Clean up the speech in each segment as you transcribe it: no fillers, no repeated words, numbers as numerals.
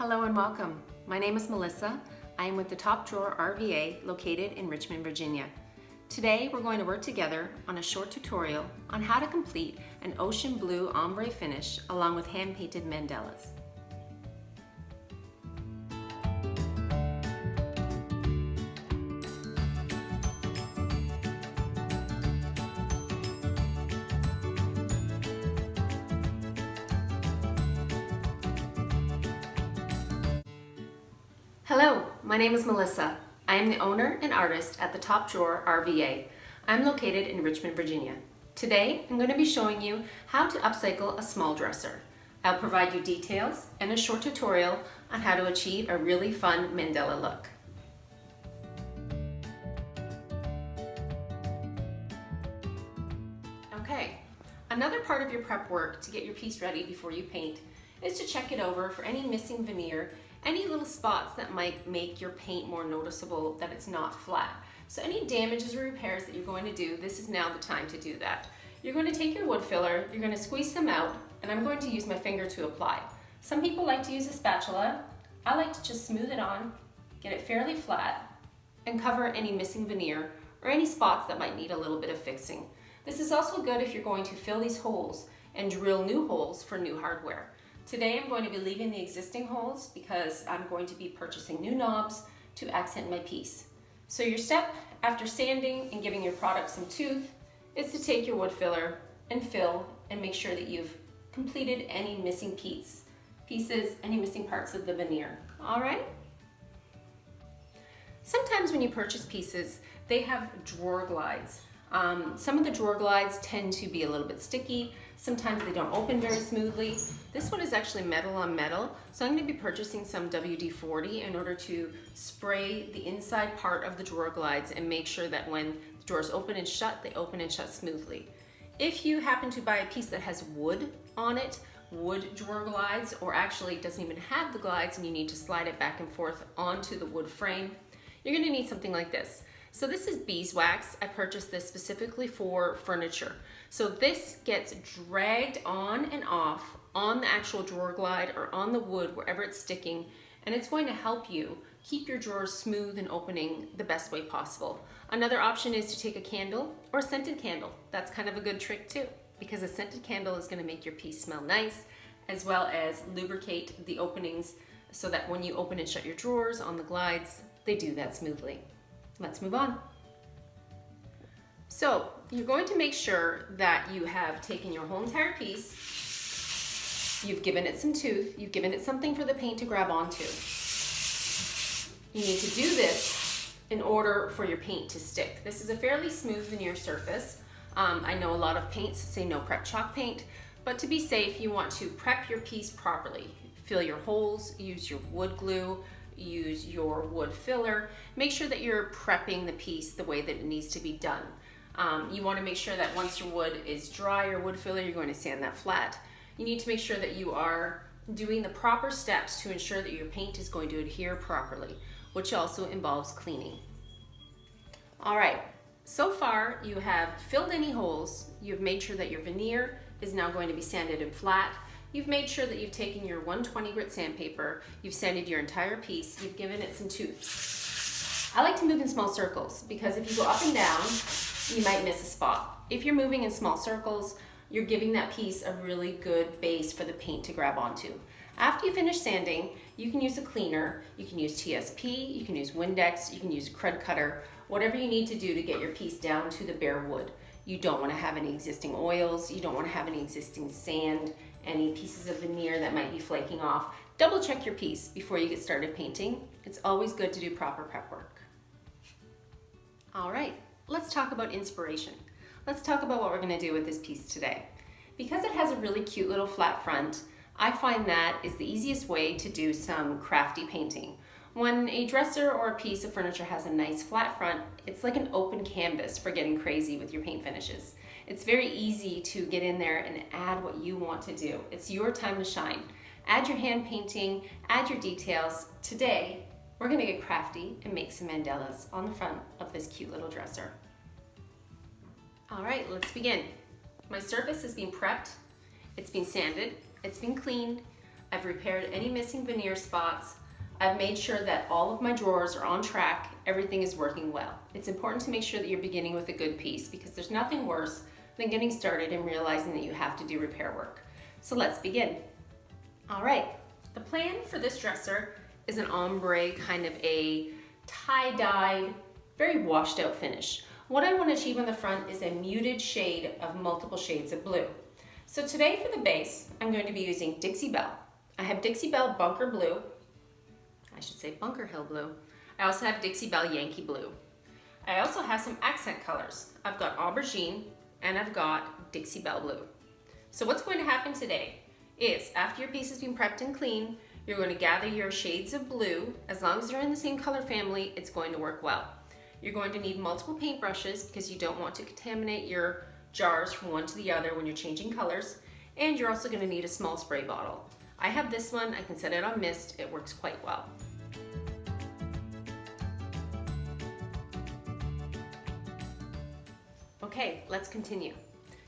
Hello and welcome. My name is Melissa. I am with the Top Drawer RVA located in Richmond, Virginia. Today we're going to work together on a short tutorial on how to complete an ocean blue ombre finish along with hand-painted mandalas. Hello, my name is Melissa. I am the owner and artist at the Top Drawer RVA. I'm located in Richmond, Virginia. Today, I'm going to be showing you how to upcycle a small dresser. I'll provide you details and a short tutorial on how to achieve a really fun mandala look. Okay, another part of your prep work to get your piece ready before you paint is to check it over for any missing veneer, any little spots that might make your paint more noticeable that it's not flat. So any damages or repairs that you're going to do, this is now the time to do that. You're going to take your wood filler, you're going to squeeze some out, and I'm going to use my finger to apply. Some people like to use a spatula. I like to just smooth it on, get it fairly flat, and cover any missing veneer or any spots that might need a little bit of fixing. This is also good if you're going to fill these holes and drill new holes for new hardware. Today I'm going to be leaving the existing holes because I'm going to be purchasing new knobs to accent my piece. So your step after sanding and giving your product some tooth is to take your wood filler and fill and make sure that you've completed any missing pieces, any missing parts of the veneer. All right? Sometimes when you purchase pieces, they have drawer glides. Some of the drawer glides tend to be a little bit sticky. Sometimes they don't open very smoothly. This one is actually metal on metal, so I'm going to be purchasing some WD-40 in order to spray the inside part of the drawer glides and make sure that when the drawers open and shut, they open and shut smoothly. If you happen to buy a piece that has wood on it, wood drawer glides, or actually doesn't even have the glides and you need to slide it back and forth onto the wood frame, you're going to need something like this. So this is beeswax. I purchased this specifically for furniture. So this gets dragged on and off on the actual drawer glide or on the wood, wherever it's sticking, and it's going to help you keep your drawers smooth and opening the best way possible. Another option is to take a candle or a scented candle. That's kind of a good trick too, because a scented candle is going to make your piece smell nice, as well as lubricate the openings so that when you open and shut your drawers on the glides, they do that smoothly. Let's move on. So you're going to make sure that you have taken your whole entire piece, you've given it some tooth, you've given it something for the paint to grab onto. You need to do this in order for your paint to stick. This is a fairly smooth veneer surface. I know a lot of paints say no prep chalk paint, but to be safe, you want to prep your piece properly. Fill your holes, use your wood glue, use your wood filler. Make sure that you're prepping the piece the way that it needs to be done. You want to make sure that once your wood is dry, your wood filler, you're going to sand that flat. You need to make sure that you are doing the proper steps to ensure that your paint is going to adhere properly, which also involves cleaning. All right, so far you have filled any holes, you've made sure that your veneer is now going to be sanded and flat. You've made sure that you've taken your 120 grit sandpaper, you've sanded your entire piece, you've given it some tooth. I like to move in small circles because if you go up and down, you might miss a spot. If you're moving in small circles, you're giving that piece a really good base for the paint to grab onto. After you finish sanding, you can use a cleaner, you can use TSP, you can use Windex, you can use a crud cutter, whatever you need to do to get your piece down to the bare wood. You don't want to have any existing oils, you don't want to have any existing sand, any pieces of veneer that might be flaking off. Double check your piece before you get started painting. It's always good to do proper prep work. All right, let's talk about inspiration. Let's talk about what we're going to do with this piece today. Because it has a really cute little flat front, I find that is the easiest way to do some crafty painting. When a dresser or a piece of furniture has a nice flat front, it's like an open canvas for getting crazy with your paint finishes. It's very easy to get in there and add what you want to do. It's your time to shine. Add your hand painting, add your details. Today, we're going to get crafty and make some mandalas on the front of this cute little dresser. All right, let's begin. My surface has been prepped, it's been sanded, it's been cleaned. I've repaired any missing veneer spots. I've made sure that all of my drawers are on track. Everything is working well. It's important to make sure that you're beginning with a good piece because there's nothing worse than getting started and realizing that you have to do repair work. So let's begin. All right, the plan for this dresser is an ombre, kind of a tie-dyed, very washed out finish. What I want to achieve on the front is a muted shade of multiple shades of blue. So today for the base, I'm going to be using Dixie Belle. I have Dixie Belle Bunker Blue. I should say Bunker Hill Blue. I also have Dixie Belle Yankee Blue. I also have some accent colors. I've got Aubergine and I've got Dixie Belle Blue. So what's going to happen today is after your piece has been prepped and clean, you're going to gather your shades of blue. As long as they're in the same color family, it's going to work well. You're going to need multiple paintbrushes because you don't want to contaminate your jars from one to the other when you're changing colors. And you're also going to need a small spray bottle. I have this one. I can set it on mist. It works quite well. Okay, let's continue.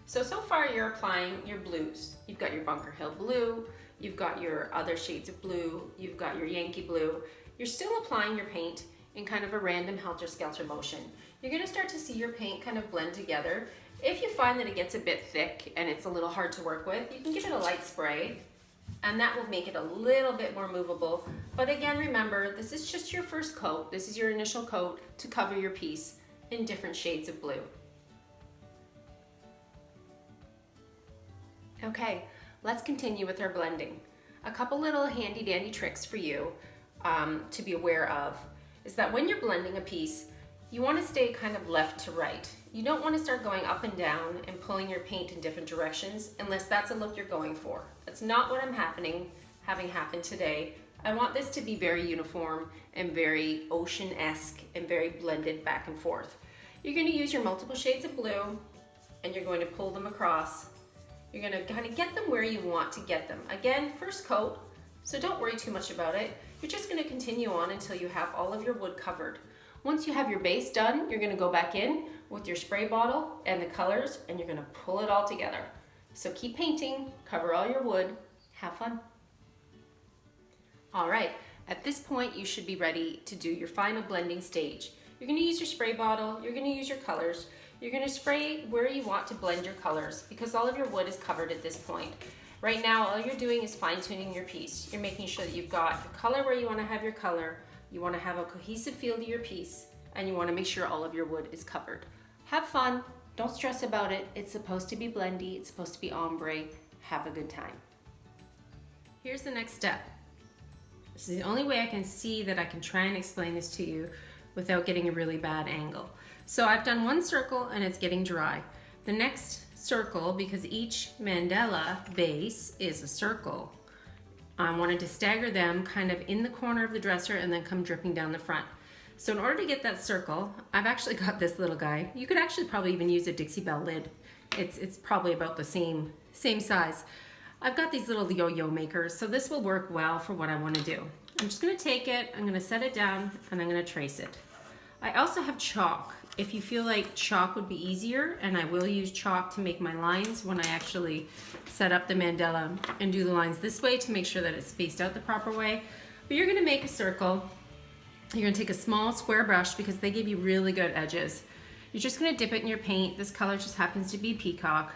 So far you're applying your blues. You've got your Bunker Hill Blue, you've got your other shades of blue, you've got your Yankee Blue. You're still applying your paint in kind of a random helter-skelter motion. You're gonna start to see your paint kind of blend together. If you find that it gets a bit thick and it's a little hard to work with, you can give it a light spray and that will make it a little bit more movable. But again, remember, this is just your first coat. This is your initial coat to cover your piece in different shades of blue. Okay, let's continue with our blending. A couple little handy dandy tricks for you to be aware of is that when you're blending a piece, you want to stay kind of left to right. You don't want to start going up and down and pulling your paint in different directions unless that's a look you're going for. That's not what I'm having happen today. I want this to be very uniform and very ocean-esque and very blended back and forth. You're going to use your multiple shades of blue and you're going to pull them across. You're going to kind of get them where you want to get them. Again, first coat, so don't worry too much about it. You're just going to continue on until you have all of your wood covered. Once you have your base done, you're going to go back in with your spray bottle and the colors and you're going to pull it all together. So keep painting, cover all your wood, have fun. All right, at this point you should be ready to do your final blending stage. You're going to use your spray bottle, you're going to use your colors. You're going to spray where you want to blend your colors because all of your wood is covered at this point. Right now, all you're doing is fine-tuning your piece. You're making sure that you've got your color where you want to have your color, you want to have a cohesive feel to your piece, and you want to make sure all of your wood is covered. Have fun. Don't stress about it. It's supposed to be blendy. It's supposed to be ombre. Have a good time. Here's the next step. This is the only way I can see that I can try and explain this to you without getting a really bad angle. So I've done one circle and it's getting dry. The next circle, because each mandala base is a circle, I wanted to stagger them kind of in the corner of the dresser and then come dripping down the front. So in order to get that circle, I've actually got this little guy. You could actually probably even use a Dixie Belle lid. It's probably about the same size. I've got these little yo-yo makers, so this will work well for what I want to do. I'm just going to take it, I'm going to set it down, and I'm going to trace it. I also have chalk. If you feel like chalk would be easier, and I will use chalk to make my lines when I actually set up the mandala and do the lines this way to make sure that it's spaced out the proper way. But you're going to make a circle. You're going to take a small square brush because they give you really good edges. You're just going to dip it in your paint. This color just happens to be peacock.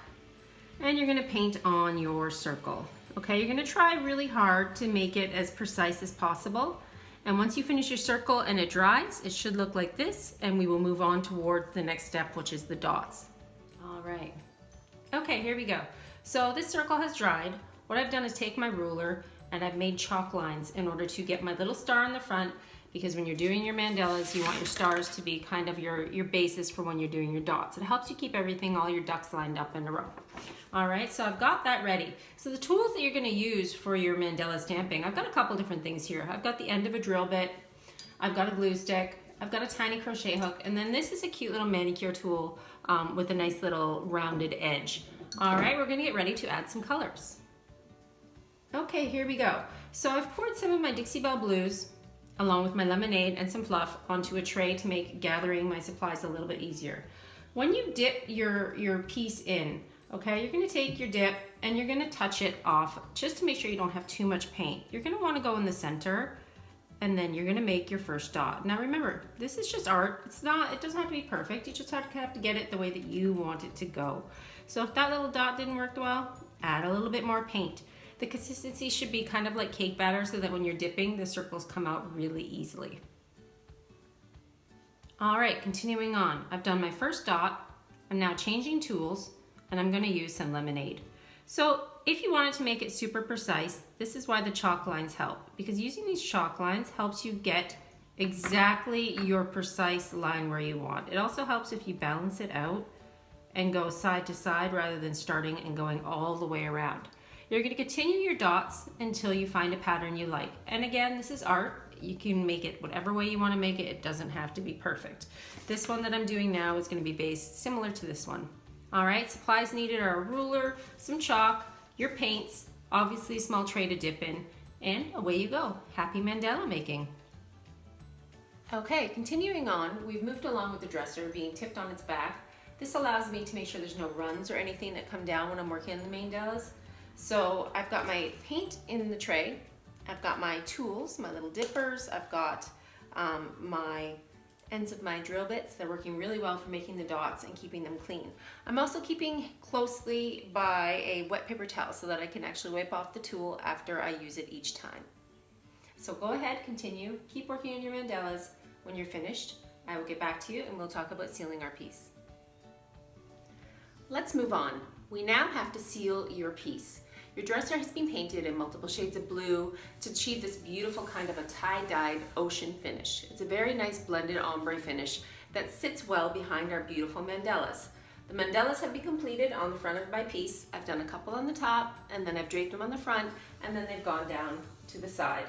And you're going to paint on your circle. Okay, you're going to try really hard to make it as precise as possible. And once you finish your circle and it dries, it should look like this, and we will move on towards the next step, which is the dots. All right. Okay, here we go. So this circle has dried. What I've done is take my ruler and I've made chalk lines in order to get my little star in the front, because when you're doing your mandalas, you want your stars to be kind of your basis for when you're doing your dots. It helps you keep everything, all your ducks lined up in a row. All right, so I've got that ready. So the tools that you're gonna use for your mandala stamping, I've got a couple different things here. I've got the end of a drill bit, I've got a glue stick, I've got a tiny crochet hook, and then this is a cute little manicure tool with a nice little rounded edge. All right, we're gonna get ready to add some colors. Okay, here we go. So I've poured some of my Dixie Belle blues along with my lemonade and some fluff onto a tray to make gathering my supplies a little bit easier. When you dip your piece in, Okay, you're gonna take your dip and you're gonna touch it off just to make sure you don't have too much paint. You're gonna wanna go in the center and then you're gonna make your first dot. Now remember, this is just art. It doesn't have to be perfect. You just have to get it the way that you want it to go. So if that little dot didn't work well, add a little bit more paint. The consistency should be kind of like cake batter so that when you're dipping, the circles come out really easily. All right, continuing on. I've done my first dot. I'm now changing tools and I'm gonna use some lemonade. So if you wanted to make it super precise, this is why the chalk lines help, because using these chalk lines helps you get exactly your precise line where you want. It also helps if you balance it out and go side to side rather than starting and going all the way around. You're gonna continue your dots until you find a pattern you like. And again, this is art. You can make it whatever way you wanna make it. It doesn't have to be perfect. This one that I'm doing now is gonna be based similar to this one. All right, supplies needed are a ruler, some chalk, your paints, obviously a small tray to dip in, and away you go. Happy mandala making. Okay, continuing on, we've moved along with the dresser being tipped on its back. This allows me to make sure there's no runs or anything that come down when I'm working on the mandalas. So I've got my paint in the tray, I've got my tools, my little dippers, I've got my ends of my drill bits. They're working really well for making the dots and keeping them clean. I'm also keeping closely by a wet paper towel so that I can actually wipe off the tool after I use it each time. So go ahead, continue, keep working on your mandalas. When you're finished, I will get back to you and we'll talk about sealing our piece. Let's move on. We now have to seal your piece. Your dresser has been painted in multiple shades of blue to achieve this beautiful kind of a tie-dyed ocean finish. It's a very nice blended ombre finish that sits well behind our beautiful mandalas. The mandalas have been completed on the front of my piece. I've done a couple on the top and then I've draped them on the front and then they've gone down to the side.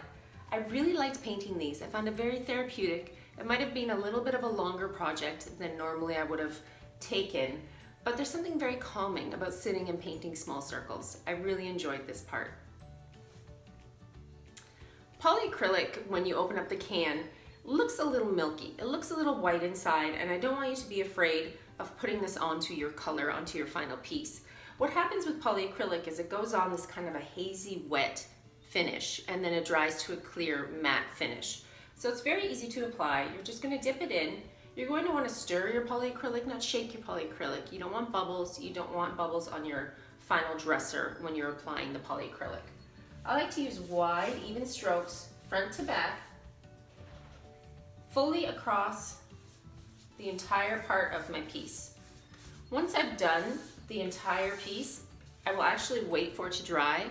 I really liked painting these. I found it very therapeutic. It might have been a little bit of a longer project than normally I would have taken, but there's something very calming about sitting and painting small circles. I really enjoyed this part. Polyacrylic, when you open up the can, looks a little milky. It looks a little white inside, and I don't want you to be afraid of putting this onto your color, onto your final piece. What happens with polyacrylic is it goes on this kind of a hazy, wet finish, and then it dries to a clear, matte finish. So it's very easy to apply. You're just gonna dip it in. You're going to want to stir your polyacrylic, not shake your polyacrylic. You don't want bubbles. You don't want bubbles on your final dresser when you're applying the polyacrylic. I like to use wide, even strokes, front to back, fully across the entire part of my piece. Once I've done the entire piece, I will actually wait for it to dry.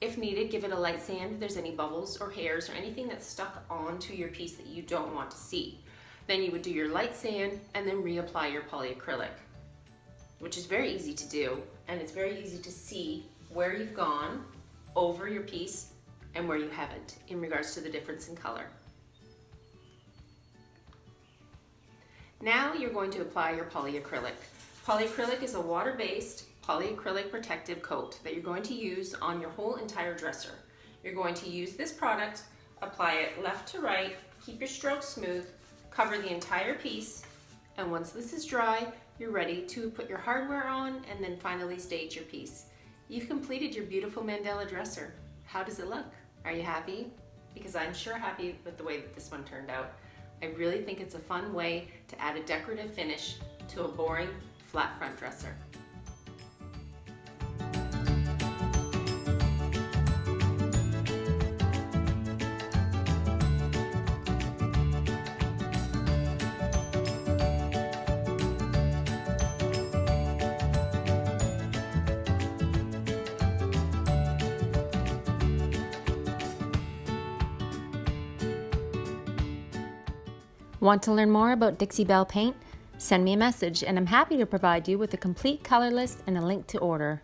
If needed, give it a light sand if there's any bubbles or hairs or anything that's stuck onto your piece that you don't want to see. Then you would do your light sand and then reapply your polyacrylic, which is very easy to do, and it's very easy to see where you've gone over your piece and where you haven't in regards to the difference in color. Now you're going to apply your polyacrylic. Polyacrylic is a water-based polyacrylic protective coat that you're going to use on your whole entire dresser. You're going to use this product, apply it left to right, keep your strokes smooth, cover the entire piece, and once this is dry, you're ready to put your hardware on and then finally stage your piece. You've completed your beautiful mandala dresser. How does it look? Are you happy? Because I'm sure happy with the way that this one turned out. I really think it's a fun way to add a decorative finish to a boring flat front dresser. Want to learn more about Dixie Belle paint? Send me a message and I'm happy to provide you with a complete color list and a link to order.